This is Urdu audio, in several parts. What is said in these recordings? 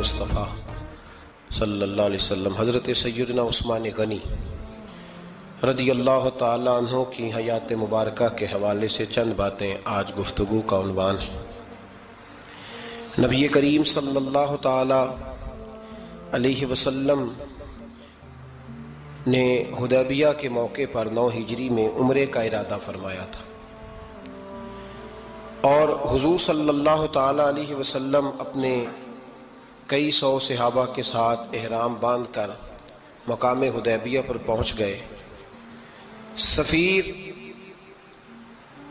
مصطفیٰ صلی اللہ علیہ وسلم حضرت سیدنا عثمان غنی رضی اللہ تعالیٰ عنہ کی حیات مبارکہ کے حوالے سے چند باتیں آج گفتگو کا عنوان ہے۔ نبی کریم صلی اللہ تعالیٰ علیہ وسلم نے حدیبیہ کے موقع پر 9 ہجری میں عمرے کا ارادہ فرمایا تھا، اور حضور صلی اللہ تعالیٰ علیہ وسلم اپنے کئی سو صحابہ کے ساتھ احرام باندھ کر مقام حدیبیہ پر پہنچ گئے۔ سفیر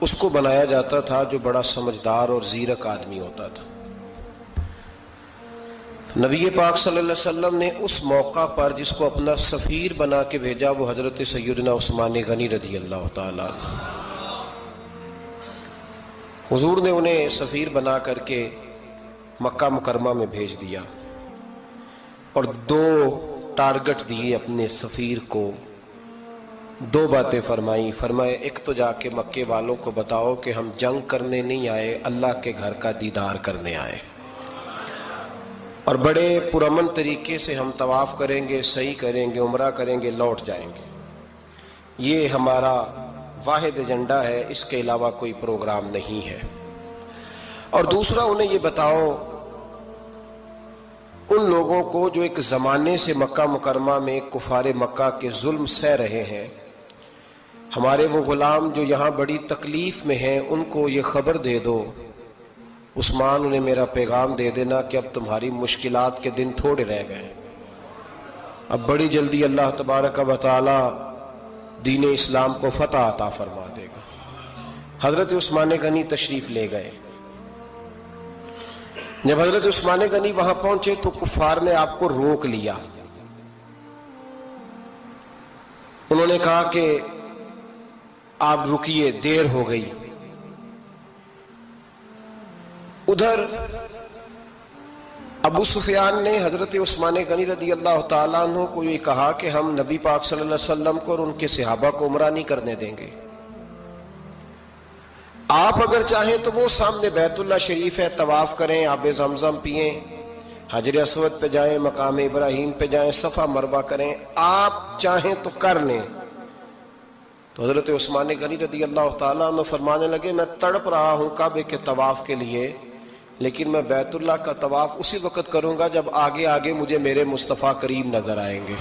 اس کو بنایا جاتا تھا جو بڑا سمجھدار اور زیرک آدمی ہوتا تھا۔ نبی پاک صلی اللہ علیہ وسلم نے اس موقع پر جس کو اپنا سفیر بنا کے بھیجا وہ حضرت سیدنا عثمان غنی رضی اللہ تعالیٰ عنہ۔ حضور نے انہیں سفیر بنا کر کے مکہ مکرمہ میں بھیج دیا اور 2 ٹارگٹ دیے اپنے سفیر کو، 2 باتیں فرمائی۔ فرمایا ایک تو جا کے مکے والوں کو بتاؤ کہ ہم جنگ کرنے نہیں آئے، اللہ کے گھر کا دیدار کرنے آئے، اور بڑے پرامن طریقے سے ہم طواف کریں گے، سعی کریں گے، عمرہ کریں گے، لوٹ جائیں گے۔ یہ ہمارا واحد ایجنڈا ہے، اس کے علاوہ کوئی پروگرام نہیں ہے۔ اور دوسرا انہیں یہ بتاؤ ان لوگوں کو جو ایک زمانے سے مکہ مکرمہ میں کفار مکہ کے ظلم سہ رہے ہیں، ہمارے وہ غلام جو یہاں بڑی تکلیف میں ہیں، ان کو یہ خبر دے دو، عثمان انہیں میرا پیغام دے دینا کہ اب تمہاری مشکلات کے دن تھوڑے رہ گئے، اب بڑی جلدی اللہ تبارک و تعالی دین اسلام کو فتح عطا فرما دے گا۔ حضرت عثمان غنی تشریف لے گئے۔ جب حضرت عثمان غنی وہاں پہنچے تو کفار نے آپ کو روک لیا۔ انہوں نے کہا کہ آپ رکیے، دیر ہو گئی۔ ادھر ابو سفیان نے حضرت عثمان غنی رضی اللہ تعالیٰ عنہ کو یہ کہا کہ ہم نبی پاک صلی اللہ علیہ وسلم کو اور ان کے صحابہ کو عمرہ نہیں کرنے دیں گے، آپ اگر چاہیں تو وہ سامنے بیت اللہ شریف ہے، طواف کریں، آب زمزم پئیں، حجر اسود پہ جائیں، مقام ابراہیم پہ جائیں، صفا مروہ کریں، آپ چاہیں تو کر لیں۔ تو حضرت عثمان غنی رضی اللہ تعالیٰ عنہ فرمانے لگے میں تڑپ رہا ہوں کعبے کے طواف کے لیے، لیکن میں بیت اللہ کا طواف اسی وقت کروں گا جب آگے آگے مجھے میرے مصطفیٰ کریم نظر آئیں گے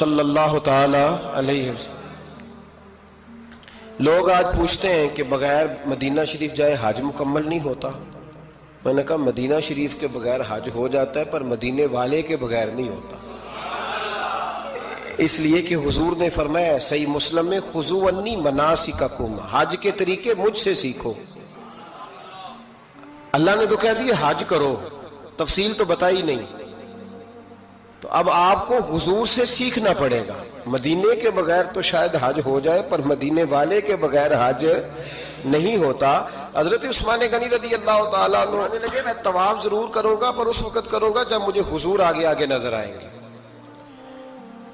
صلی اللہ تعالی علیہ وسلم۔ لوگ آج پوچھتے ہیں کہ بغیر مدینہ شریف جائے حج مکمل نہیں ہوتا۔ میں نے کہا مدینہ شریف کے بغیر حج ہو جاتا ہے، پر مدینے والے کے بغیر نہیں ہوتا، اس لیے کہ حضور نے فرمایا صحیح مسلم میں خذوا عنی مناسککم، حج کے طریقے مجھ سے سیکھو۔ اللہ نے تو کہہ دیا حج کرو، تفصیل تو بتائی نہیں، تو اب آپ کو حضور سے سیکھنا پڑے گا۔ مدینے کے بغیر تو شاید حج ہو جائے، پر مدینے والے کے بغیر حج نہیں ہوتا۔ حضرت عثمان غنی رضی اللہ تعالیٰ عنہ کہنے لگے میں طواف ضرور کروں گا، پر اس وقت کروں گا جب مجھے حضور آگے آگے نظر آئیں گے۔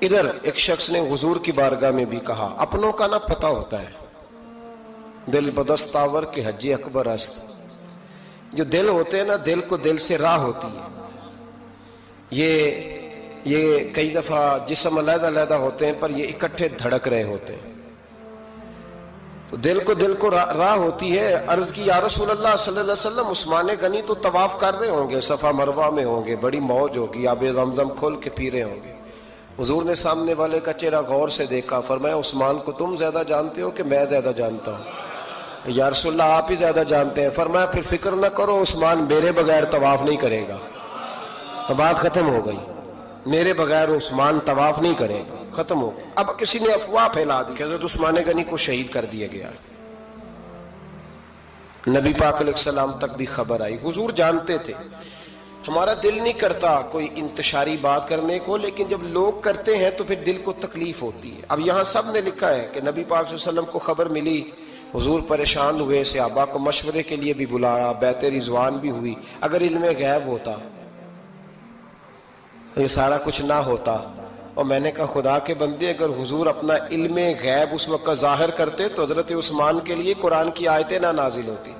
ادھر ایک شخص نے حضور کی بارگاہ میں بھی کہا اپنوں کا نہ پتہ ہوتا ہے، دل بدستاور کے حج اکبر است۔ جو دل ہوتے ہیں نا، دل کو دل سے راہ ہوتی ہے۔ یہ کئی دفعہ جسم علیحدہ علیحدہ ہوتے ہیں پر یہ اکٹھے دھڑک رہے ہوتے ہیں، تو دل کو راہ ہوتی ہے۔ عرض کی یا رسول اللہ صلی اللہ علیہ وسلم عثمان غنی تو طواف کر رہے ہوں گے، صفا مروہ میں ہوں گے، بڑی موج ہوگی، آب زمزم کھول کے پی رہے ہوں گے۔ حضور نے سامنے والے کا چہرہ غور سے دیکھا، فرمایا عثمان کو تم زیادہ جانتے ہو کہ میں زیادہ جانتا ہوں؟ یا رسول اللہ آپ ہی زیادہ جانتے ہیں۔ فرمایا پھر فکر نہ کرو، عثمان میرے بغیر طواف نہیں کرے گا۔ بات ختم ہو گئی، میرے بغیر عثمان طواف نہیں کرے گا، ختم ہو گئی۔ اب کسی نے افواہ پھیلا دی کہ حضرت عثمان غنی کو شہید کر دیا گیا۔ نبی پاک علیہ السلام تک بھی خبر آئی۔ حضور جانتے تھے ہمارا دل نہیں کرتا کوئی انتشاری بات کرنے کو، لیکن جب لوگ کرتے ہیں تو پھر دل کو تکلیف ہوتی ہے۔ اب یہاں سب نے لکھا ہے کہ نبی پاک صلی اللہ علیہ وسلم کو خبر ملی، حضور پریشان ہوئے، صحابہ کو مشورے کے لیے بھی بلایا، بیعت رضوان بھی ہوئی۔ اگر علم غیب ہوتا یہ سارا کچھ نہ ہوتا۔ اور میں نے کہا خدا کے بندے اگر حضور اپنا علم غیب اس وقت ظاہر کرتے تو حضرت عثمان کے لیے قرآن کی آیتیں نہ نازل ہوتی،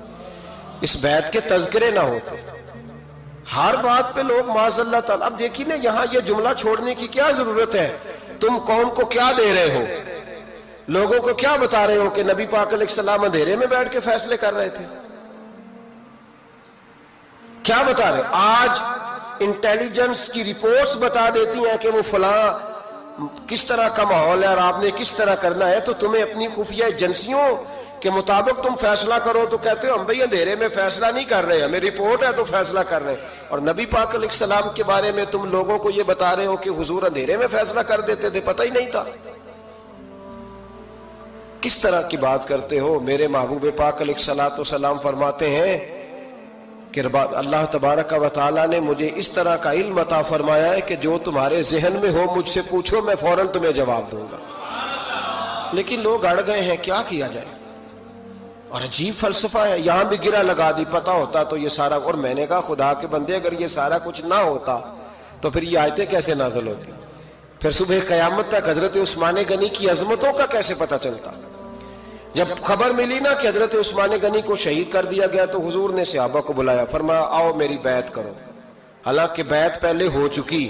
اس بیعت کے تذکرے نہ ہوتے۔ ہر بات پہ لوگ معاذ اللہ تعالیٰ. اب دیکھیے نا یہاں یہ جملہ چھوڑنے کی کیا ضرورت ہے؟ تم قوم کو کیا دے رہے ہو؟ لوگوں کو کیا بتا رہے ہو کہ نبی پاک علیہ السلام اندھیرے میں بیٹھ کے فیصلے کر رہے تھے؟ کیا بتا رہے؟ آج انٹیلیجنس کی رپورٹس بتا دیتی ہیں کہ وہ فلاں کس طرح کا ماحول ہے اور آپ نے کس طرح کرنا ہے، تو تمہیں اپنی خفیہ ایجنسیوں کے مطابق تم فیصلہ کرو تو کہتے ہو ہم بھئی اندھیرے میں فیصلہ نہیں کر رہے، ہمیں رپورٹ ہے تو فیصلہ کر رہے ہیں. اور نبی پاک علیہ السلام کے بارے میں تم لوگوں کو یہ بتا رہے ہو کہ حضور اندھیرے میں فیصلہ کر دیتے تھے، پتہ ہی نہیں تھا. کس طرح کی بات کرتے ہو؟ میرے محبوب پاک علیہ السلام فرماتے ہیں کہ اللہ تبارک و تعالیٰ نے مجھے اس طرح کا علم عطا فرمایا ہے کہ جو تمہارے ذہن میں ہو مجھ سے پوچھو، میں فوراً تمہیں جواب دوں گا. لیکن لوگ اڑ گئے ہیں، کیا کیا جائے؟ اور عجیب فلسفہ ہے. یہاں بھی گرہ لگا دی، پتہ ہوتا تو یہ سارا. اور میں نے کہا خدا کے بندے اگر یہ سارا کچھ نہ ہوتا تو پھر یہ آیتیں کیسے نازل ہوتی؟ پھر صبح قیامت تک حضرت عثمان غنی کی عظمتوں کا کیسے پتہ چلتا؟ جب خبر ملی نا کہ حضرت عثمان غنی کو شہید کر دیا گیا تو حضور نے صحابہ کو بلایا، فرمایا آؤ میری بیعت کرو. حالانکہ بیعت پہلے ہو چکی،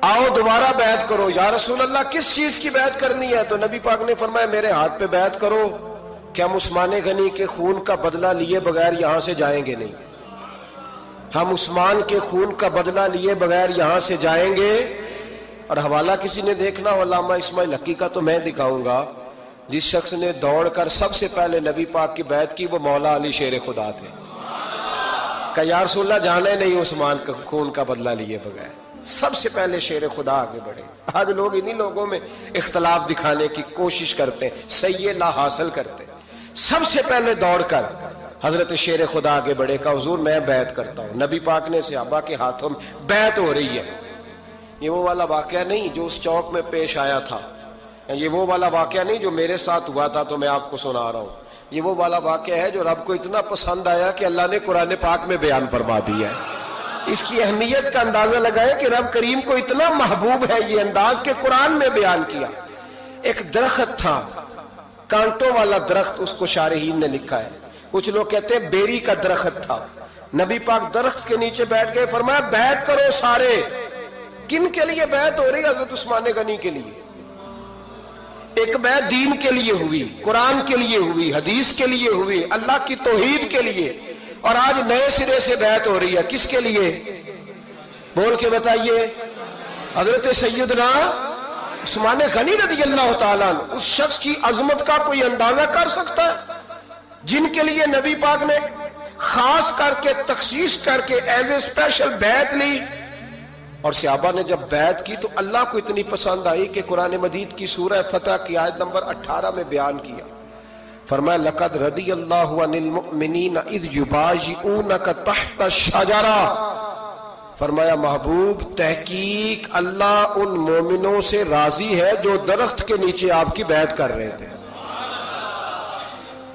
آؤ دوبارہ بیعت کرو. یا رسول اللہ کس چیز کی بیعت کرنی ہے؟ تو نبی پاک نے فرمایا میرے ہاتھ پہ بیعت کرو کہ ہم عثمان غنی کے خون کا بدلہ لیے بغیر یہاں سے جائیں گے نہیں. ہم عثمان کے خون کا بدلہ لیے بغیر یہاں سے جائیں گے. اور حوالہ کسی نے دیکھنا علامہ اسماعیل حقی کا تو میں دکھاؤں گا. جس شخص نے دوڑ کر سب سے پہلے نبی پاک کی بیعت کی وہ مولا علی شیر خدا تھے. کہ یا رسول اللہ جانا ہی نہیں عثمان کا خون کا بدلہ لیے بغیر. سب سے پہلے شیر خدا آگے بڑھے. آج لوگ انہی لوگوں میں اختلاف دکھانے کی کوشش کرتے ہیں، صحیح لا حاصل کرتے ہیں. سب سے پہلے دوڑ کر حضرت شیر خدا آگے بڑھے کہ حضور میں بیعت کرتا ہوں. نبی پاک نے صحابہ کے ہاتھوں میں بیعت ہو رہی ہے. یہ وہ والا واقعہ نہیں جو اس چوک میں پیش آیا تھا، یہ وہ والا واقعہ نہیں جو میرے ساتھ ہوا تھا تو میں آپ کو سنا رہا ہوں. یہ وہ والا واقعہ ہے جو رب کو اتنا پسند آیا کہ اللہ نے قرآن پاک میں بیان فرما دیا ہے. اس کی اہمیت کا اندازہ لگائے کہ رب کریم کو اتنا محبوب ہے یہ انداز کہ قرآن میں بیان کیا. ایک درخت تھا، کانٹوں والا درخت، اس کو شارحین نے لکھا ہے. کچھ لوگ کہتے ہیں بیری کا درخت تھا. نبی پاک درخت کے نیچے بیٹھ گئے، فرمایا بیعت کرو سارے. کن کے لیے بیعت ہو رہی؟ حضرت عثمان غنی کے لیے. ایک بیعت دین کے لیے ہوئی، قرآن کے لیے ہوئی، حدیث کے لیے ہوئی، اللہ کی توحید کے لیے. اور آج نئے سرے سے بیعت ہو رہی ہے. کس کے لیے؟ بول کے بتائیے. حضرت سیدنا عثمان غنی رضی اللہ تعالیٰ عنہ. اس شخص کی عظمت کا کوئی اندازہ کر سکتا ہے؟ جن کے لیے نبی پاک نے خاص کر کے تخصیص کر کے ایز اے اسپیشل بیعت لی. اور صحابہ نے جب بیعت کی تو اللہ کو اتنی پسند آئی کہ قرآن مجید کی سورہ فتح کی آیت نمبر 18 میں بیان کیا. فرمایا لقد رضی اللہ عن المؤمنین اذ یبایعونک تحت الشجرہ. فرمایا محبوب تحقیق اللہ ان مومنوں سے راضی ہے جو درخت کے نیچے آپ کی بیعت کر رہے تھے.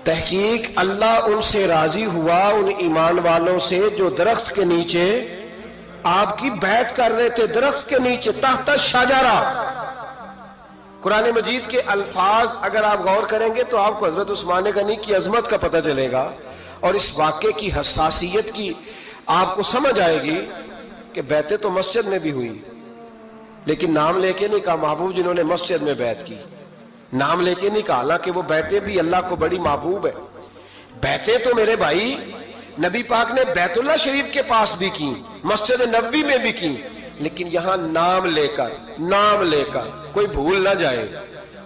تحقیق اللہ ان سے راضی ہوا، ان ایمان والوں سے جو درخت کے نیچے آپ کی بیعت کر رہے تھے. درخت کے نیچے تحت الشجرہ. قرآن مجید کے الفاظ اگر آپ غور کریں گے تو آپ کو حضرت عثمان غنی کی عظمت کا پتہ چلے گا اور اس واقعے کی حساسیت کی آپ کو سمجھ آئے گی کہ بیعتیں تو مسجد میں بھی ہوئی لیکن نام لے کے نہیں کہا محبوب جنہوں نے مسجد میں بیعت کی. نام لے کے نہیں کہا، حالانکہ وہ بیعتیں بھی اللہ کو بڑی محبوب ہے. بیعتیں تو میرے بھائی نبی پاک نے بیت اللہ شریف کے پاس بھی کی، مسجد نبوی میں بھی کی، لیکن یہاں نام لے کر کوئی بھول نہ جائے.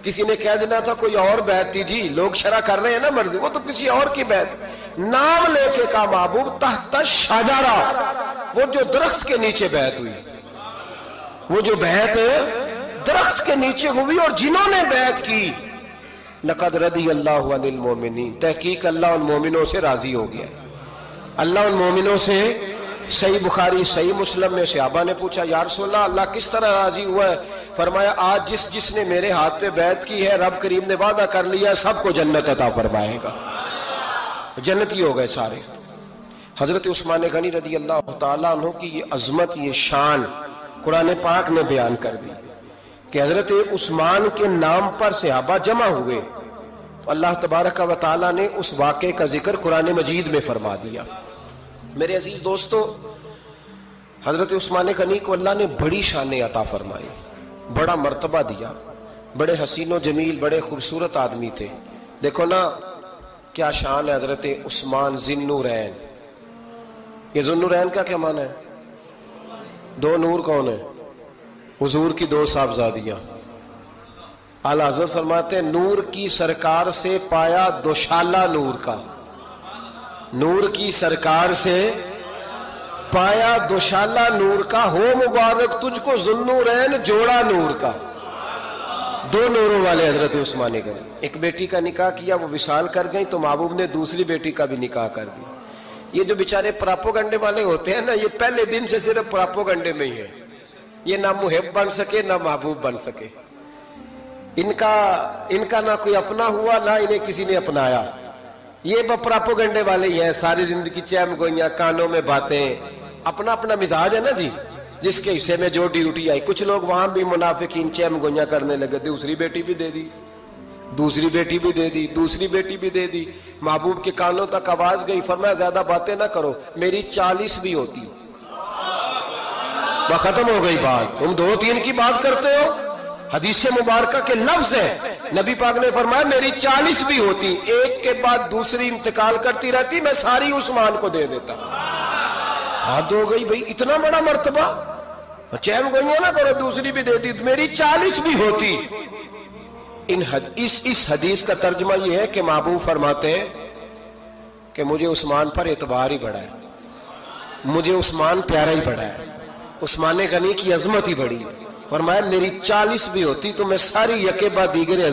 کسی نے کہہ دینا تھا کوئی اور بیعت تھی جی، لوگ شرع کر رہے ہیں نا مرضی، وہ تو کسی اور کی بیعت. نام لے کے کہا محبوب تحت الشجرہ. وہ جو درخت کے نیچے بیعت ہوئی، وہ جو بیعت درخت کے نیچے ہوئی اور جنہوں نے بیعت کی لقد رضی اللہ عن المؤمنین. تحقیق اللہ ان مومنوں سے راضی ہو گیا. اللہ ان مومنوں سے. صحیح بخاری صحیح مسلم میں صحابہ نے پوچھا یا رسول اللہ اللہ کس طرح راضی ہوا ہے؟ فرمایا آج جس نے میرے ہاتھ پہ بیعت کی ہے رب کریم نے وعدہ کر لیا سب کو جنت عطا فرمائے گا. جنتی ہو گئے سارے. حضرت عثمان غنی رضی اللہ تعالیٰ عنہ کی یہ عظمت، یہ شان قرآن پاک نے بیان کر دی کہ حضرت عثمان کے نام پر صحابہ جمع ہوئے. اللہ تبارک و تعالیٰ نے اس واقعے کا ذکر قرآن مجید میں فرما دیا. میرے عزیز دوستو، حضرت عثمان غنی کو اللہ نے بڑی شان عطا فرمائی، بڑا مرتبہ دیا، بڑے حسین و جمیل، بڑے خوبصورت آدمی تھے۔ دیکھو نا کیا شان ہے حضرت عثمان ذی النورین۔ یہ ذی النورین کا کیا معنی ہے؟ دو نور کون ہیں؟ حضور کی دو صاحبزادیاں۔ اعلیٰ حضرت فرماتے ہیں نور کی سرکار سے پایا دوشالہ نور کا، نور کی سرکار سے پایا دوشالہ نور کا، ہو مبارک تجھ کو ذی النورین جوڑا نور کا۔ دو نوروں والے حضرت عثمان غنی۔ ایک بیٹی کا نکاح کیا، وہ وصال کر گئی تو محبوب نے دوسری بیٹی کا بھی نکاح کر دی۔ یہ جو بیچارے پراپوگنڈے والے ہوتے ہیں نا، یہ پہلے دن سے صرف پراپوگنڈے میں ہی ہے، یہ نہ محب بن سکے نہ محبوب بن سکے۔ ان کا نہ کوئی اپنا ہوا نہ انہیں کسی نے اپنایا، یہ پراپوگنڈے والے ہی ہیں، ساری زندگی چیم گوئیاں، کانوں میں باتیں، اپنا اپنا مزاج ہے نا جی، جس کے حصے میں جو ڈیوٹی آئی۔ کچھ لوگ وہاں بھی منافقین چیم گوئیاں کرنے لگے، دوسری بیٹی بھی دے دی، دوسری بیٹی بھی دے دی، دوسری بیٹی بھی دے دی۔ محبوب کے کانوں تک آواز گئی، فرمایا زیادہ باتیں نہ کرو، میری 40 بھی ہوتی۔ وہ ختم ہو گئی بات، تم 2-3 کی بات کرتے ہو۔ حدیث مبارکہ کے لفظ ہیں، نبی پاک نے فرمایا میری 40 بھی ہوتی، ایک کے بعد دوسری انتقال کرتی رہتی، میں ساری عثمان کو دے دیتا۔ حد ہو گئی بھائی، اتنا بڑا مرتبہ، چیم گوئیاں نہ کرو، دوسری بھی دے دی، میری 40 بھی ہوتی۔ اس حدیث کا ترجمہ یہ ہے کہ محبوب فرماتے ہیں کہ مجھے عثمان پر اعتبار ہی بڑا ہے، مجھے عثمان پیارا ہی بڑا ہے، عثمان غنی کی عظمت ہی بڑی ہے۔ فرمایا میری 40 بھی ہوتی تو میں ساری یکے بعد دیگر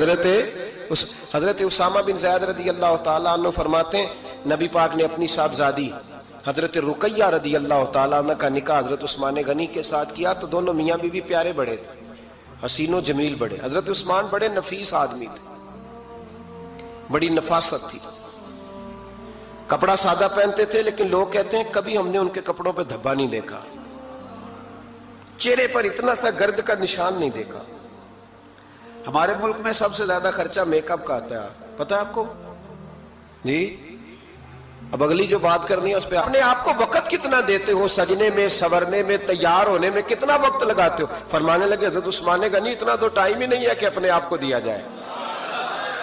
حضرت اسامہ بن زید رضی اللہ تعالیٰ عنہ فرماتے ہیں نبی پاک نے اپنی صاحبزادی حضرت رقیہ رضی اللہ تعالیٰ عنہ کا نکاح حضرت عثمان غنی کے ساتھ کیا، تو دونوں میاں بیوی پیارے بڑے تھے، حسین و جمیل بڑے۔ حضرت عثمان بڑے نفیس آدمی تھے، بڑی نفاست تھی، کپڑا سادہ پہنتے تھے، لیکن لوگ کہتے ہیں کبھی ہم نے ان کے کپڑوں پہ دھبا نہیں دیکھا، چہرے پر اتنا سا گرد کا نشان نہیں دیکھا۔ ہمارے ملک میں سب سے زیادہ خرچہ میک اپ کا آتا ہے، پتہ ہے آپ کو جی؟ اب اگلی جو بات کرنی ہے اس پہ اپنے آپ کو وقت کتنا دیتے ہو، سجنے میں، سورنے میں، تیار ہونے میں کتنا وقت لگاتے ہو؟ فرمانے لگے حضرت عثمان غنی اتنا تو ٹائم ہی نہیں ہے کہ اپنے آپ کو دیا جائے۔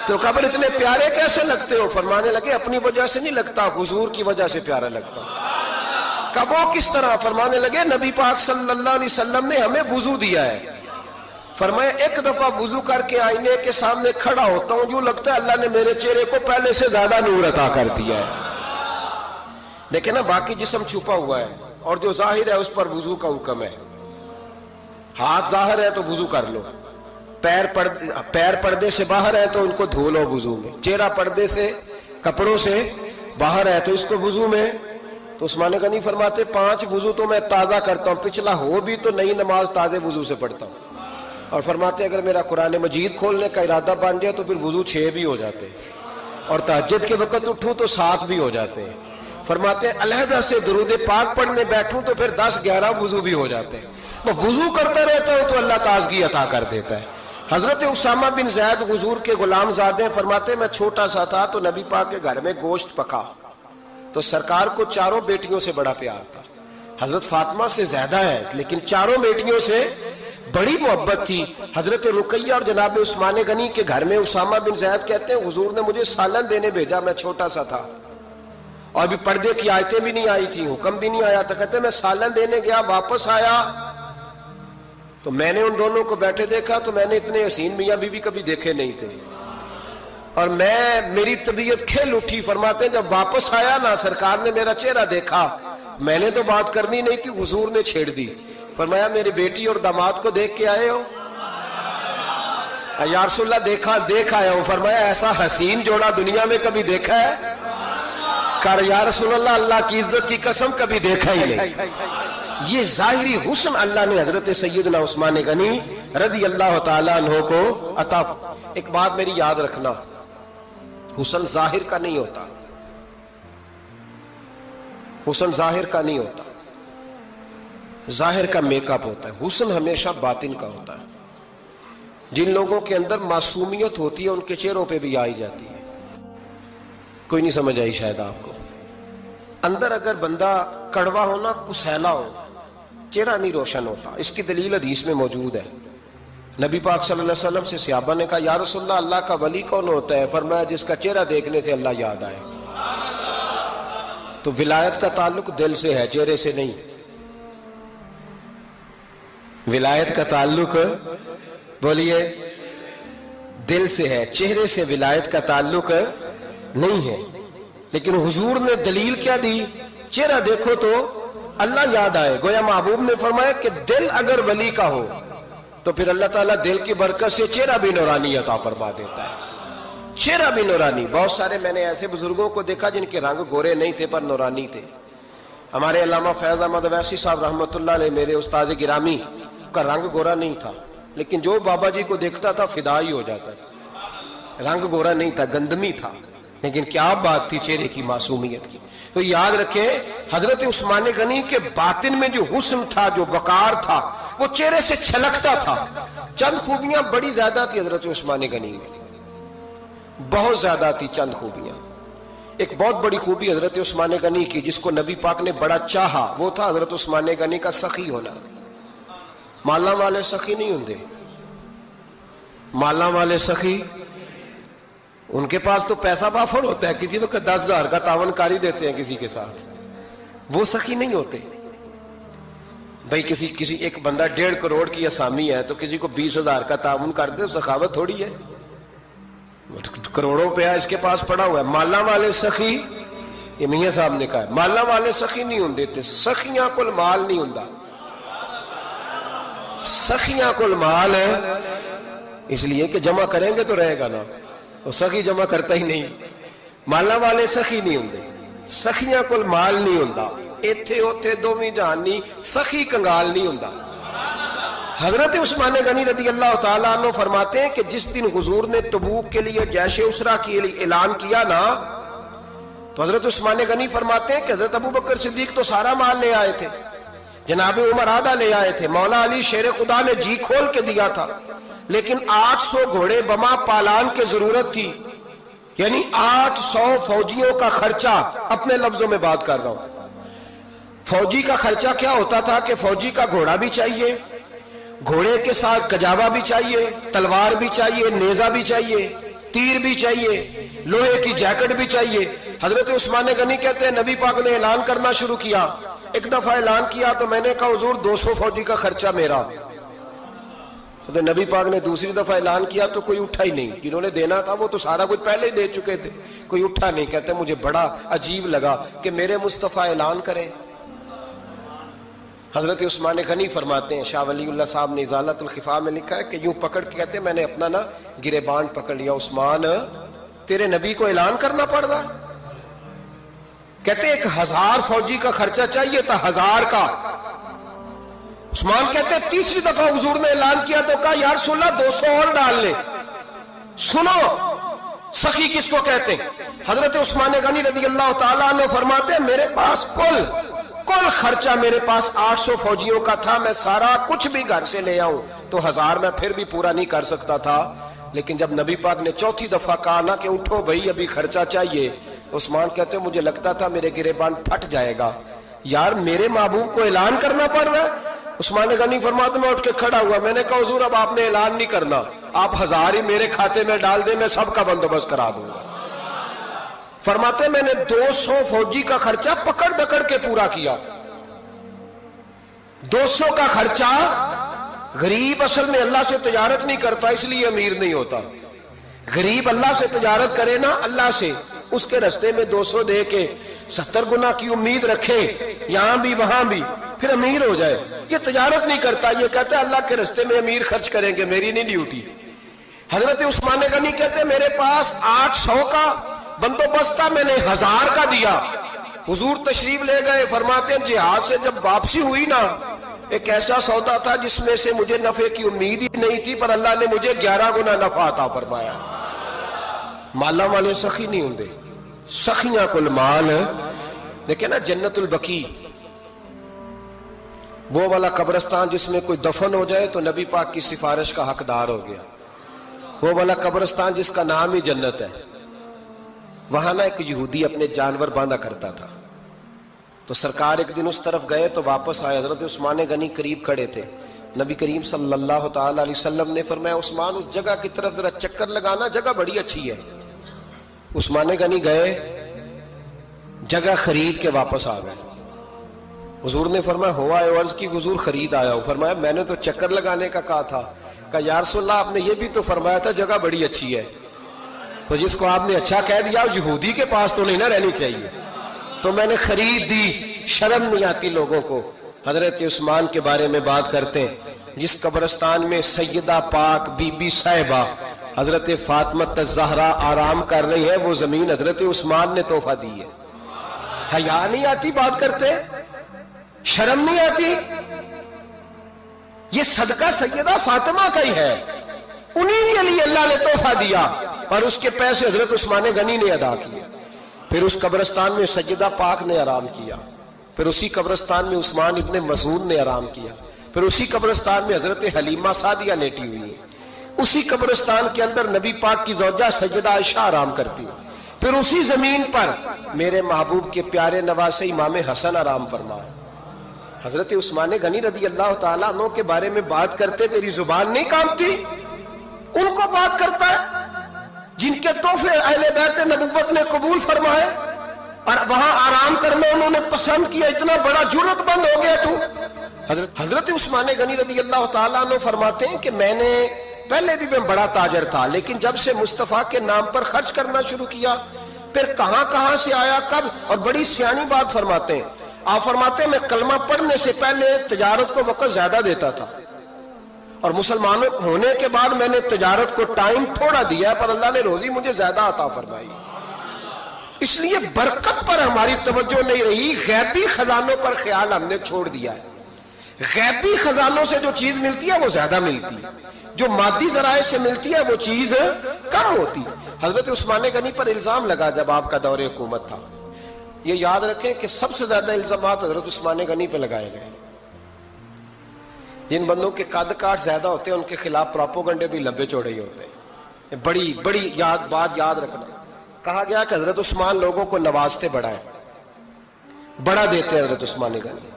تو قبر اتنے پیارے کیسے لگتے ہو؟ فرمانے لگے اپنی وجہ سے نہیں لگتا، حضور کی وجہ سے پیارا لگتا۔ کب وہ کس طرح؟ فرمانے لگے نبی پاک صلی اللہ علیہ وسلم نے ہمیں وضو دیا ہے، فرمایا ایک دفعہ وضو کر کے آئینے کے سامنے کھڑا ہوتا ہوں، یوں لگتا ہے اللہ نے میرے چہرے کو پہلے سے زیادہ نور عطا کر دیا ہے۔ دیکھیں نا، باقی جسم چھپا ہوا ہے اور جو ظاہر ہے اس پر وضو کا حکم ہے۔ ہاتھ ظاہر ہے تو وضو کر لو، پیر پردے سے باہر ہے تو ان کو دھو لو وضو میں، چہرہ پردے سے کپڑوں سے باہر ہے تو اس کو وضو میں۔ تو عثمان غنی فرماتے 5 وضو تو میں تازہ کرتا ہوں، پچھلا ہو بھی تو نئی نماز تازے وضو سے پڑھتا ہوں۔ اور فرماتے اگر میرا قرآن مجید کھولنے کا ارادہ بن جائے تو پھر وضو 6 بھی ہو جاتے ہیں، اور تہجد کے وقت اٹھوں تو 7 بھی ہو جاتے ہیں۔ فرماتے ہیں علیحدہ سے درود پاک پڑھنے بیٹھوں تو پھر 10-11 وضو بھی ہو جاتے ہیں۔ میں وضو کرتا رہتا ہوں تو اللہ تازگی عطا کر دیتا ہے۔ حضرت اسامہ بن زید حضور کے غلام زادے فرماتے میں چھوٹا سا تھا تو نبی پاک کے گھر میں گوشت پکا تو سرکار کو 4 بیٹیوں سے بڑا پیار تھا، حضرت فاطمہ سے زیادہ ہے لیکن 4 بیٹیوں سے بڑی محبت تھی۔ حضرت رقیہ اور جناب عثمان غنی کے گھر میں اسامہ بن زید کہتے ہیں حضور نے مجھے سالن دینے بھیجا، میں چھوٹا سا تھا اور بھی پردے کی آیتیں بھی نہیں آئی تھیں، حکم بھی نہیں آیا تھا۔ کہتے ہیں میں سالن دینے گیا، واپس آیا تو میں نے ان دونوں کو بیٹھے دیکھا تو میں نے اتنے حسین میاں بیوی کبھی دیکھے نہیں تھے، اور میری طبیعت کھل اٹھی۔ فرماتے ہیں جب واپس آیا نا، سرکار نے میرا چہرہ دیکھا، میں نے تو بات کرنی نہیں تھی، حضور نے چھیڑ دی۔ فرمایا میری بیٹی اور داماد کو دیکھ کے آئے ہو؟ یا رسول اللہ دیکھ آیا ہوں۔ فرمایا ایسا حسین جوڑا دنیا میں کبھی دیکھا ہے؟ کہا یا رسول اللہ اللہ کی عزت کی قسم کبھی دیکھا ہی نہیں۔ یہ ظاہری حسن اللہ نے حضرت سیدنا عثمان غنی رضی اللہ تعالیٰ عنہ کو عطا۔ ایک بات میری یاد رکھنا، حسن ظاہر کا نہیں ہوتا، حسن ظاہر کا نہیں ہوتا، ظاہر کا میک اپ ہوتا ہے، حسن ہمیشہ باطن کا ہوتا ہے۔ جن لوگوں کے اندر معصومیت ہوتی ہے ان کے چہروں پہ بھی آئی جاتی ہے۔ کوئی نہیں سمجھ آئی شاید آپ کو۔ اندر اگر بندہ کڑوا ہونا کسیلا ہو چہرہ نہیں روشن ہوتا. اس کی دلیل حدیث میں موجود ہے. نبی پاک صلی اللہ علیہ وسلم سے صحابہ نے کہا یا رسول اللہ اللہ کا ولی کون ہوتا ہے؟ فرمایا جس کا چہرہ دیکھنے سے اللہ یاد آئے. تو ولایت کا تعلق دل سے ہے، چہرے سے نہیں. ولایت کا تعلق بولیے دل سے ہے، چہرے سے ولایت کا تعلق نہیں ہے. لیکن حضور نے دلیل کیا دی؟ چہرہ دیکھو تو اللہ یاد آئے. گویا محبوب نے فرمایا کہ دل اگر ولی کا ہو تو پھر اللہ تعالیٰ دل کی برکت سے چہرہ بھی نورانی عطا فرما دیتا ہے. چہرہ بھی نورانی. بہت سارے میں نے ایسے بزرگوں کو دیکھا جن کے رنگ گورے نہیں تھے پر نورانی تھے. ہمارے علامہ فیض احمد اویسی صاحب رحمۃ اللہ علیہ میرے استاد گرامی کا رنگ گورا نہیں تھا، لیکن جو بابا جی کو دیکھتا تھا فدا ہی ہو جاتا تھا. رنگ گورا نہیں تھا، گندمی تھا، لیکن کیا بات تھی چہرے کی معصومیت کی. تو یاد رکھیں حضرت عثمان غنی کے باطن میں جو حسن تھا، جو وقار تھا، وہ چہرے سے چھلکتا تھا. چند خوبیاں بڑی زیادہ تھی حضرت عثمان غنی میں، بہت زیادہ تھی چند خوبیاں. ایک بہت بڑی خوبی حضرت عثمان غنی کی جس کو نبی پاک نے بڑا چاہا، وہ تھا حضرت عثمان غنی کا سخی ہونا. مالا والے سخی نہیں ہوندے. مالا والے سخی ان کے پاس تو پیسہ بافر ہوتا ہے، کسی وقت 10,000 کا تعاون کاری دیتے ہیں کسی کے ساتھ. وہ سخی نہیں ہوتے. بھائی کسی ایک بندہ 1.5 کروڑ کی اسامی ہے تو کسی کو 20,000 کا تعاون کر دے، سخاوت تھوڑی ہے. کروڑوں روپیہ اس کے پاس پڑا ہوا ہے. مالا والے سخی، یہ میاں صاحب نے کہا مالا والے سخی نہیں ہوندے. سخیاں کل مال نہیں ہوندا. سخیاں کل مال ہے اس لیے کہ جمع کریں گے تو رہے گا نا. وہ سخی جمع کرتا ہی نہیں. مالا والے سخی نہیں ہوندے. سخیاں کل مال نہیں ہوندا. ایتھے اوتھے دوویں جہان نہیں. سخی کنگال نہیں ہوندا. حضرت عثمان غنی رضی اللہ تعالیٰ عنہ فرماتے ہیں کہ جس دن حضور نے تبوک کے لیے جیش اسرا کے لیے اعلان کیا نا، تو حضرت عثمان غنی فرماتے ہیں کہ حضرت ابو بکر صدیق تو سارا مال لے آئے تھے، جناب عمر آدھا لے آئے تھے، مولا علی شیر خدا نے جی کھول کے دیا تھا، لیکن 800 گھوڑے بما پالان کی ضرورت تھی. یعنی 800 فوجیوں کا خرچہ. اپنے لفظوں میں بات کر رہا ہوں. فوجی کا خرچہ کیا ہوتا تھا کہ فوجی کا گھوڑا بھی چاہیے، گھوڑے کے ساتھ کجاوا بھی چاہیے، تلوار بھی چاہیے، نیزہ بھی چاہیے، تیر بھی چاہیے، لوہے کی جیکٹ بھی چاہیے. حضرت عثمان غنی کہتے ہیں نبی پاک نے اعلان کرنا شروع کیا. ایک دفعہ اعلان کیا تو میں نے کہا حضور 200 فوجی کا خرچہ میرا. تو نبی پاک نے دوسری دفعہ اعلان کیا تو کوئی اٹھا ہی نہیں. جنہوں نے دینا تھا وہ تو سارا کچھ پہلے ہی دے چکے تھے. کوئی اٹھا نہیں. کہتے مجھے بڑا عجیب لگا کہ میرے مصطفیٰ اعلان کریں. حضرت عثمان غنی فرماتے ہیں، شاہ ولی اللہ صاحب نے ازالت الخفا میں لکھا ہے کہ یوں پکڑ کے کہتے ہیں میں نے اپنا گریبان پکڑ لیا. عثمان تیرے نبی کو اعلان کرنا پڑ رہا. کہتے 1000 فوجی کا خرچہ چاہیے تھا، 1000 کا. عثمان کہتے تیسری دفعہ حضور نے اعلان کیا تو کہا یا رسول اللہ 200 اور ڈال لے. سنو سخی کس کو کہتے ہیں. حضرت عثمان غنی رضی اللہ تعالیٰ عنہ فرماتے ہیں میرے پاس کل خرچہ میرے پاس 800 فوجیوں کا تھا. میں سارا کچھ بھی گھر سے لے آؤں تو 1000 میں پھر بھی پورا نہیں کر سکتا تھا. لیکن جب نبی پاک نے چوتھی دفعہ کہا نا کہ اٹھو بھائی ابھی خرچہ چاہیے، عثمان کہتے مجھے لگتا تھا میرے گریبان پھٹ جائے گا. یار میرے محبوب کو اعلان کرنا پڑ رہا ہے. عثمان غنی فرماتے میں اٹھ کے کھڑا ہوا. میں نے کہا حضور اب آپ نے اعلان نہیں کرنا، آپ 1000 ہی میرے کھاتے میں ڈال دیں، میں سب کا بندوبست کرا دوں گا. فرماتے میں نے 200 فوجی کا خرچہ پکڑ دکڑ کے پورا کیا. 200 کا خرچہ. غریب اصل میں اللہ سے تجارت نہیں کرتا اس لیے امیر نہیں ہوتا. غریب اللہ سے تجارت کرے نا، اللہ سے، اس کے رستے میں 200 دے کے 70 گنا کی امید رکھے یہاں بھی وہاں بھی، پھر امیر ہو جائے. یہ تجارت نہیں کرتا، یہ کہتا ہے اللہ کے رستے میں امیر خرچ کریں گے، میری نہیں ڈیوٹی. حضرت عثمان غنی کہتے ہیں میرے پاس 800 کا بندوبست تھا، میں نے 1000 کا دیا. حضور تشریف لے گئے. فرماتے ہیں جہاد سے جب واپسی ہوئی نا، ایک ایسا سودا تھا جس میں سے مجھے نفع کی امید ہی نہیں تھی، پر اللہ نے مجھے 11 گنا نفع عطا فرمایا. مالا والے سخی نہیں ہوندے. سخیاں کل مال. دیکھیں نا جنت البقیع، وہ والا قبرستان جس میں کوئی دفن ہو جائے تو نبی پاک کی سفارش کا حقدار ہو گیا. وہ والا قبرستان جس کا نام ہی جنت ہے. وہاں نا ایک یہودی اپنے جانور باندھا کرتا تھا. تو سرکار ایک دن اس طرف گئے تو واپس آئے، حضرت عثمان غنی قریب کھڑے تھے، نبی کریم صلی اللہ تعالی علیہ وسلم نے فرمایا عثمان اس جگہ کی طرف ذرا چکر لگانا، جگہ بڑی اچھی ہے۔ عثمان غنی گئے، جگہ خرید کے واپس آ گئے۔ حضور نے فرمایا ہوا ہے؟ عرض کی حضور خرید آیا ہوں۔ فرمایا میں نے تو چکر لگانے کا کہا تھا۔ کہا یا رسول اللہ آپ نے یہ بھی تو فرمایا تھا جگہ بڑی اچھی ہے، تو جس کو آپ نے اچھا کہہ دیا یہودی کے پاس تو نہیں نہ رہنی چاہیے، تو میں نے خرید دی۔ شرم نہیں آتی لوگوں کو۔ حضرت عثمان کے بارے میں بات کرتے ہیں، جس قبرستان میں سیدہ پاک بی بی صاحبہ حضرت فاطمہ الزہرا آرام کر رہی ہے، وہ زمین حضرت عثمان نے تحفہ دی ہے۔ حیا نہیں آتی بات کرتے؟ شرم نہیں آتی؟ یہ صدقہ سیدہ فاطمہ کا ہی ہے، انہی کے لیے اللہ نے تحفہ دیا، اور اس کے پیسے حضرت عثمان غنی نے ادا کیے۔ پھر اس قبرستان میں سیدہ پاک نے آرام کیا، پھر اسی قبرستان میں عثمان ابن مظعون نے آرام کیا، پھر اسی قبرستان میں حضرت حلیمہ سعدیہ لیٹی ہوئی ہے، اسی قبرستان کے اندر نبی پاک کی زوجہ سیدہ عائشہ آرام کرتی ہے، پھر اسی زمین پر میرے محبوب کے پیارے نواسے امام حسن آرام فرمائے۔ حضرت عثمان غنی رضی اللہ تعالیٰ عنہ کے بارے میں بات کرتے تیری زبان نہیں کانپتی؟ ان کو بات کرتا ہے جن کے تحفے اہل بیت نبوت نے قبول فرمائے اور وہاں آرام کرنا انہوں نے پسند کیا، اتنا بڑا جرت بند ہو گیا تو۔ حضرت عثمان غنی رضی اللہ تعالیٰ عنہ فرماتے ہیں کہ میں نے پہلے بھی میں بڑا تاجر تھا، لیکن جب سے مصطفیٰ کے نام پر خرچ کرنا شروع کیا، پھر کہاں کہاں سے آیا کب، اور بڑی سیانی بات فرماتے ہیں۔ آپ فرماتے ہیں میں کلمہ پڑھنے سے پہلے تجارت کو وقت زیادہ دیتا تھا، اور مسلمان ہونے کے بعد میں نے تجارت کو ٹائم تھوڑا دیا، پر اللہ نے روزی مجھے زیادہ عطا فرمائی، اس لیے برکت پر ہماری توجہ نہیں رہی، غیبی خزانوں پر خیال ہم نے چھوڑ دیا ہے۔ غیبی خزانوں سے جو چیز ملتی ہے وہ زیادہ ملتی ہے، جو مادی ذرائع سے ملتی ہے وہ چیز کم ہوتی۔ حضرت عثمان غنی پر الزام لگا جب آپ کا دور حکومت تھا، یہ یاد رکھیں کہ سب سے زیادہ الزامات حضرت عثمان غنی پہ لگائے گئے۔ جن بندوں کے قد کاٹ زیادہ ہوتے ہیں ان کے خلاف پروپیگنڈے بھی لمبے چوڑے ہی ہوتے ہیں۔ بڑی بڑی بات یاد رکھنا، کہا گیا کہ حضرت عثمان لوگوں کو نوازتے بڑا ہے، بڑا دیتے ہیں حضرت عثمان غنی۔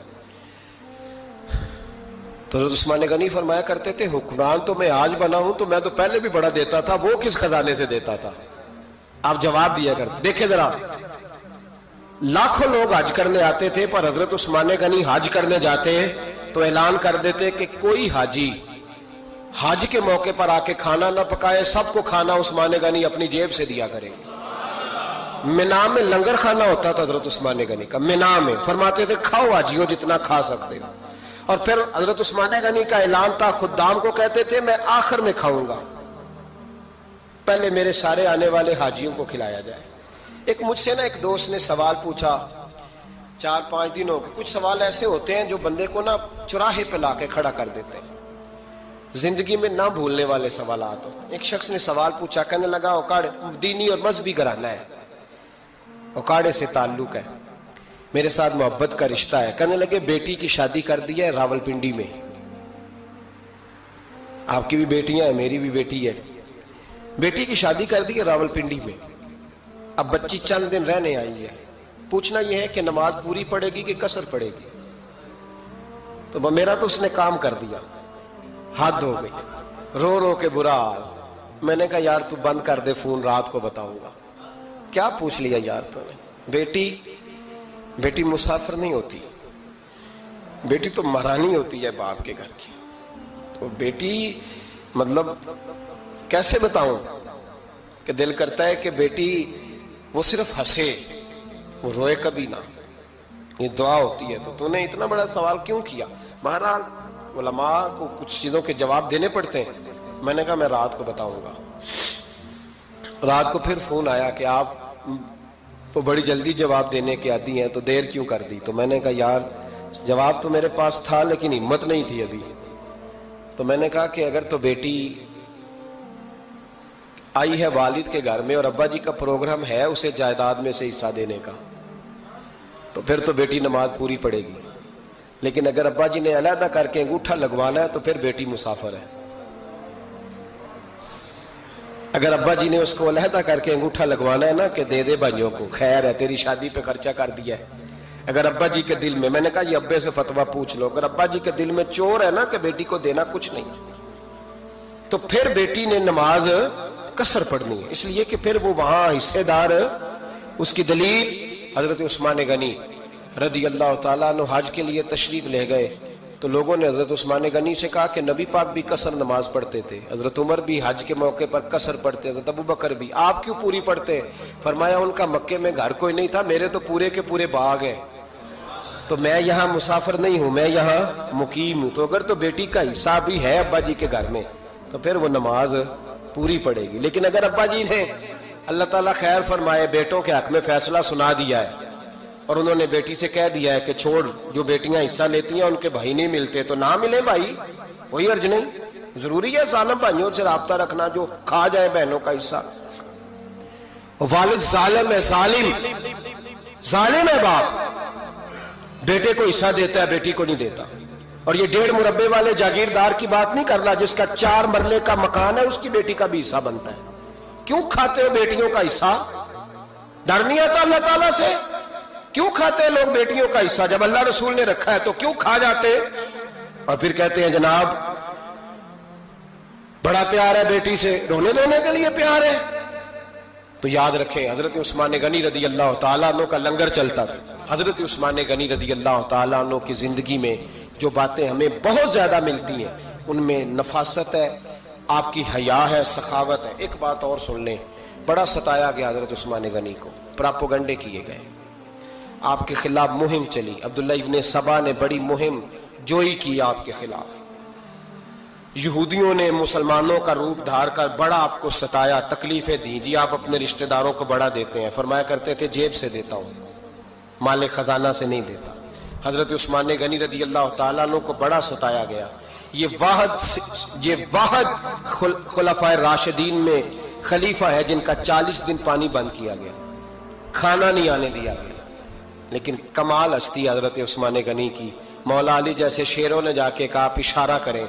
تو حضرت عثمان غنی فرمایا کرتے تھے حکمران تو میں آج بنا ہوں تو میں تو پہلے بھی بڑا دیتا تھا، وہ کس خزانے سے دیتا تھا؟ آپ جواب دیا کرتے۔ دیکھیں ذرا، لاکھوں لوگ حج کرنے آتے تھے، پر حضرت عثمان غنی حج کرنے جاتے تو اعلان کر دیتے کہ کوئی حاجی حج کے موقع پر آ کے کھانا نہ پکائے، سب کو کھانا عثمان غنی اپنی جیب سے دیا کرے گی۔ مینا میں لنگر کھانا ہوتا تھا حضرت عثمان غنی کا، مینا میں فرماتے تھے کھاؤ حاجیوں جتنا کھا سکتے ہو، اور پھر حضرت عثمان غنی کا اعلان تھا، خدام کو کہتے تھے میں آخر میں کھاؤں گا، پہلے میرے سارے آنے والے حاجیوں کو کھلایا جائے۔ ایک مجھ سے ایک دوست نے سوال پوچھا 4-5 دنوں کے، کچھ سوال ایسے ہوتے ہیں جو بندے کو چوراہے پہ لا کے کھڑا کر دیتے ہیں، زندگی میں نہ بھولنے والے سوالات ہوتے ہیں۔ ایک شخص نے سوال پوچھا، کہنے لگا اوکاڑے دینی اور مذہبی گھرانہ ہے، اوکاڑے سے تعلق ہے، میرے ساتھ محبت کا رشتہ ہے، کہنے لگے بیٹی کی شادی کر دی ہے راولپنڈی میں، آپ کی بھی بیٹیاں ہیں میری بھی بیٹی ہے، بیٹی کی شادی کر دی ہے راولپنڈی میں، اب بچی چند دن رہنے آئی ہے، پوچھنا یہ ہے کہ نماز پوری پڑے گی کہ قصر پڑے گی؟ تو میرا تو اس نے کام کر دیا، حد ہو گئی، رو رو کے برا حال۔ میں نے کہا یار تو بند کر دے فون، رات کو بتاؤں گا۔ کیا پوچھ لیا یار تو نے؟ بیٹی مسافر نہیں ہوتی، بیٹی تو مہرانی ہوتی ہے باپ کے گھر کی، تو بیٹی مطلب کیسے بتاؤں کہ دل کرتا ہے کہ بیٹی وہ صرف ہنسے، وہ روئے کبھی نہ، یہ دعا ہوتی ہے۔ تو نے اتنا بڑا سوال کیوں کیا؟ بہرحال علماء کو کچھ چیزوں کے جواب دینے پڑتے ہیں۔ میں نے کہا میں رات کو بتاؤں گا۔ رات کو پھر فون آیا کہ آپ تو بڑی جلدی جواب دینے کے عادی ہیں تو دیر کیوں کر دی؟ تو میں نے کہا یار جواب تو میرے پاس تھا لیکن ہمت نہیں تھی ابھی۔ تو میں نے کہا کہ اگر تو بیٹی آئی ہے والد کے گھر میں اور ابا جی کا پروگرام ہے اسے جائیداد میں سے حصہ دینے کا، تو پھر تو بیٹی نماز پوری پڑے گی، لیکن اگر ابا جی نے علیحدہ کر کے انگوٹھا لگوانا ہے تو پھر بیٹی مسافر ہے۔ اگر ابا جی نے اس کو علیحدہ کر کے انگوٹھا لگوانا ہے نا کہ دے دے بھائیوں کو، خیر ہے تیری شادی پہ خرچہ کر دیا ہے، اگر ابا جی کے دل میں نے کہا یہ ابے سے فتویٰ پوچھ لو، اگر ابا جی کے دل میں چور ہے نا کہ بیٹی کو دینا کچھ نہیں، تو پھر بیٹی نے نماز قصر پڑھنی ہے، اس لیے کہ پھر وہ وہاں حصے دار۔ اس کی دلیل حضرت عثمان غنی رضی اللہ تعالیٰ عنہ حج کے لیے تشریف لے گئے تو لوگوں نے حضرت عثمان غنی سے کہا کہ نبی پاک بھی قصر نماز پڑھتے تھے، حضرت عمر بھی حج کے موقع پر قصر پڑھتے، حضرت ابو بکر بھی، آپ کیوں پوری پڑھتے؟ فرمایا ان کا مکے میں گھر کوئی نہیں تھا، میرے تو پورے کے پورے باغ ہیں، تو میں یہاں مسافر نہیں ہوں، میں یہاں مقیم ہوں، تو اگر تو بیٹی کا حصہ بھی ہے ابا جی کے گھر میں تو پھر وہ نماز پوری پڑے گی۔ لیکن اگر ابا جی نے اللہ تعالیٰ خیر فرمائے بیٹوں کے حق میں فیصلہ سنا دیا ہے اور انہوں نے بیٹی سے کہہ دیا ہے کہ چھوڑ، جو بیٹیاں حصہ لیتی ہیں ان کے بھائی نہیں ملتے تو نہ ملے بھائی، کوئی حرج نہیں، ضروری ہے ظالم بھائیوں سے رابطہ رکھنا جو کھا جائے بہنوں کا حصہ۔ والد ظالم ہے، ظالم ہے باپ، بیٹے کو حصہ دیتا ہے بیٹی کو نہیں دیتا۔ اور یہ 1.5 مربے والے جاگیردار کی بات نہیں کر رہا جس کا 4 مرلے کا مکان ہے، اس کی بیٹی کا بھی حصہ بنتا ہے۔ کیوں کھاتے ہو بیٹیوں کا حصہ؟ ڈر نہیں آتا اللہ تعالیٰ سے؟ کیوں کھاتے ہیں لوگ بیٹیوں کا حصہ؟ جب اللہ رسول نے رکھا ہے تو کیوں کھا جاتے اور پھر کہتے ہیں جناب بڑا پیار ہے بیٹی سے، رونے دھونے کے لیے پیار ہے؟ تو یاد رکھیں حضرت عثمان غنی رضی اللہ تعالیٰ عنہ کا لنگر چلتا تھا۔ حضرت عثمان غنی رضی اللہ تعالیٰ عنہ کی زندگی میں جو باتیں ہمیں بہت زیادہ ملتی ہیں ان میں نفاست ہے، آپ کی حیا ہے، سخاوت ہے۔ ایک بات اور سن لیں، بڑا ستایا گیا حضرت عثمان غنی کو، پراپوگنڈے کیے گئے، آپ کے خلاف مہم چلی، عبداللہ ابن سبا نے بڑی مہم جوئی کی آپ کے خلاف، یہودیوں نے مسلمانوں کا روپ دھار کر بڑا آپ کو ستایا، تکلیفیں دی، جی آپ اپنے رشتہ داروں کو بڑا دیتے ہیں، فرمایا کرتے تھے جیب سے دیتا ہوں، مال خزانہ سے نہیں دیتا۔ حضرت عثمان غنی رضی اللہ تعالیٰ عنہ کو بڑا ستایا گیا۔ یہ واحد خلفائے راشدین میں خلیفہ ہے جن کا 40 دن پانی بند کیا گیا، کھانا نہیں آنے دیا گیا۔ لیکن کمال ہستی حضرت عثمان غنی کی، مولا علی جیسے شیروں نے جا کے کہا آپ اشارہ کریں،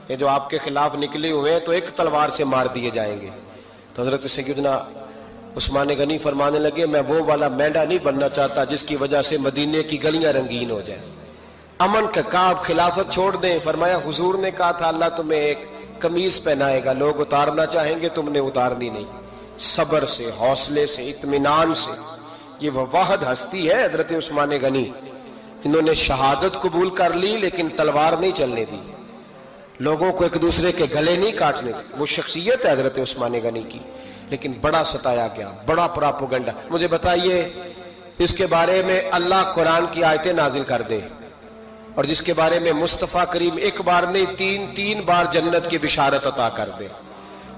یہ جو آپ کے خلاف نکلے ہوئے ہیں تو ایک تلوار سے مار دیے جائیں گے۔ تو حضرت سیدنا عثمان غنی فرمانے لگے میں وہ والا مینڈا نہیں بننا چاہتا جس کی وجہ سے مدینے کی گلیاں رنگین ہو جائیں، امن کا کعب خلافت چھوڑ دیں۔ فرمایا حضور نے کہا تھا اللہ تمہیں ایک قمیض پہنائے گا، لوگ اتارنا چاہیں گے تم نے اتارنی نہیں، صبر سے، حوصلے سے، اطمینان سے۔ یہ وہ واحد ہستی ہے حضرت عثمان غنی، انہوں نے شہادت قبول کر لی لیکن تلوار نہیں چلنے دی، لوگوں کو ایک دوسرے کے گلے نہیں کاٹنے دی، وہ شخصیت ہے حضرت عثمان غنی کی۔ لیکن بڑا ستایا گیا، بڑا پراپوگنڈا۔ مجھے بتائیے اس کے بارے میں اللہ قرآن کی آیتیں نازل کر دے اور جس کے بارے میں مصطفیٰ کریم ایک بار نہیں تین بار جنت کی بشارت عطا کر دے،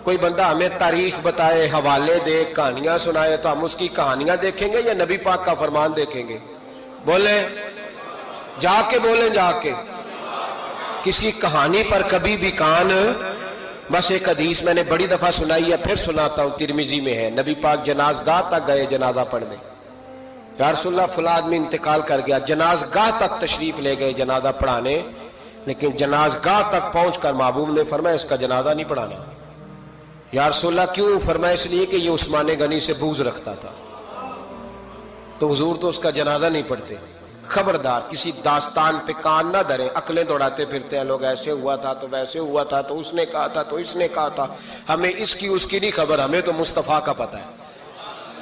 کوئی بندہ ہمیں تاریخ بتائے، حوالے دے، کہانیاں سنائے تو ہم اس کی کہانیاں دیکھیں گے یا نبی پاک کا فرمان دیکھیں گے؟ بولیں، جا کے بولیں، جا کے۔ کسی کہانی پر کبھی بھی کان، بس ایک حدیث میں نے بڑی دفعہ سنائی ہے، پھر سناتا ہوں، ترمذی میں ہے، نبی پاک جنازگاہ تک گئے جنازہ پڑھنے، یا رسول اللہ فلاں آدمی انتقال کر گیا، جنازگاہ تک تشریف لے گئے جنازہ پڑھانے، لیکن جنازگاہ تک پہنچ کر محبوب نے فرمایا اس کا جنازہ نہیں پڑھانا۔ یا رسول اللہ کیوں؟ فرمایا اس لیے کہ یہ عثمان غنی سے بغض رکھتا تھا، تو حضور تو اس کا جنازہ نہیں پڑھتے۔ خبردار کسی داستان پہ کان نہ دھریں، عقلیں دوڑاتے پھرتے ہیں لوگ، ایسے ہوا تھا تو ویسے ہوا تھا تو اس نے کہا تھا تو اس نے کہا تھا، ہمیں اس کی اس کی نہیں خبر، ہمیں تو مصطفیٰ کا پتہ ہے۔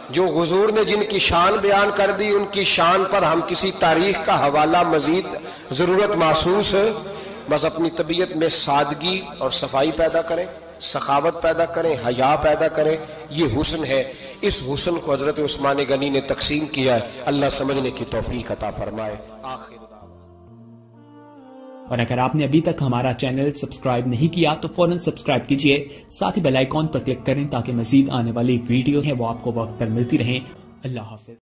جو حضور نے جن کی شان بیان کر دی ان کی شان پر ہم کسی تاریخ کا حوالہ مزید ضرورت محسوس ہے، بس اپنی طبیعت میں سادگی اور صفائی پیدا کریں، سخاوت پیدا کریں، حیا پیدا کریں، یہ حسن ہے۔ اس حسن کو حضرت عثمان غنی نے تقسیم کیا ہے، اللہ سمجھنے کی توفیق عطا فرمائے۔ آخر اور اگر آپ نے ابھی تک ہمارا چینل سبسکرائب نہیں کیا تو فوراً سبسکرائب کیجئے، ساتھ ہی بیل آئیکن پر کلک کریں تاکہ مزید آنے والی ویڈیو ہیں وہ آپ کو وقت پر ملتی رہیں۔ اللہ حافظ۔